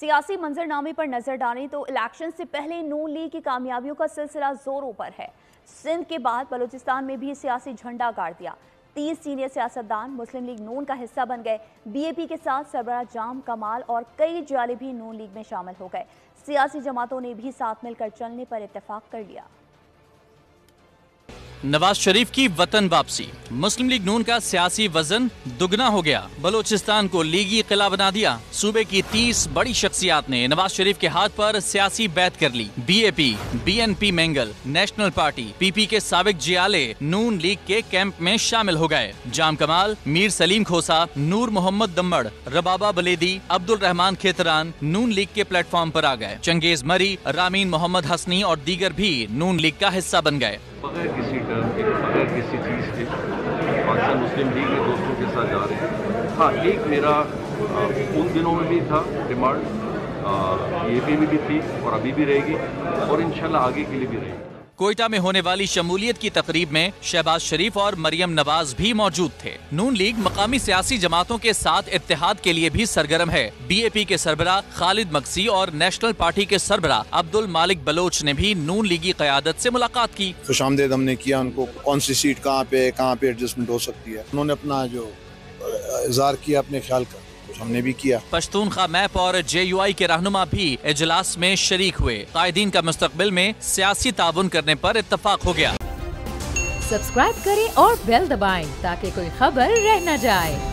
सियासी मंजरनामे पर नजर डालें तो इलेक्शन से पहले नून लीग की कामयाबियों का सिलसिला जोरों पर है। सिंध के बाद बलूचिस्तान में भी सियासी झंडा गाड़ दिया। 30 सीनियर सियासतदान मुस्लिम लीग नून का हिस्सा बन गए। बीएपी के साथ सरबराह जाम कमाल और कई जाले भी नून लीग में शामिल हो गए। सियासी जमातों ने भी साथ मिलकर चलने पर इत्तेफाक कर लिया। नवाज शरीफ की वतन वापसी, मुस्लिम लीग नून का सियासी वजन दुगना हो गया। बलूचिस्तान को लीगी किला बना दिया। सूबे की 30 बड़ी शख्सियात ने नवाज शरीफ के हाथ पर सियासी बैत कर ली। BAP, BNP Mengal, National Party, PP के साबिक जियाले नून लीग के कैंप में शामिल हो गए। जाम कमाल, मीर सलीम खोसा, नूर मोहम्मद दम्मड़, रबाबा बलेदी, अब्दुल रहमान खेतरान नून लीग के प्लेटफॉर्म पर आ गए। चंगेज मरी, रामीन मोहम्मद हसनी और दीगर भी नून लीग का हिस्सा बन गए। बगैर किसी टर्म के, बगैर किसी चीज़ के पाकिस्तान मुस्लिम लीग के दोस्तों के साथ जा रहे हैं। हाँ, एक मेरा उन दिनों में भी था डिमांड, ये भी थी और अभी भी रहेगी और इंशाल्लाह आगे के लिए भी रहेगी। कोयटा में होने वाली शमूलियत की तकरीब में शहबाज शरीफ और मरियम नवाज भी मौजूद थे। नून लीग मकामी सियासी जमातों के साथ इत्तेहाद के लिए भी सरगर्म है। बीएपी के सरबराह खालिद मकसी और नेशनल पार्टी के सरबराह अब्दुल मालिक बलोच ने भी नून लीगी क़यादत से मुलाकात की। खुशामदीद हमने किया उनको, कौन सी सीट कहाँ पे एडजस्टमेंट हो सकती है। उन्होंने अपना जो इज़हार किया अपने ख्याल का, हमने भी किया। पश्तूनख्वा मैप और JUI के रहनुमा भी इजलास में शरीक हुए। कायदीन का मुस्तकबिल में सियासी ताउन करने पर इत्तफाक हो गया। सब्सक्राइब करें और बेल दबाएं ताकि कोई खबर रह न जाए।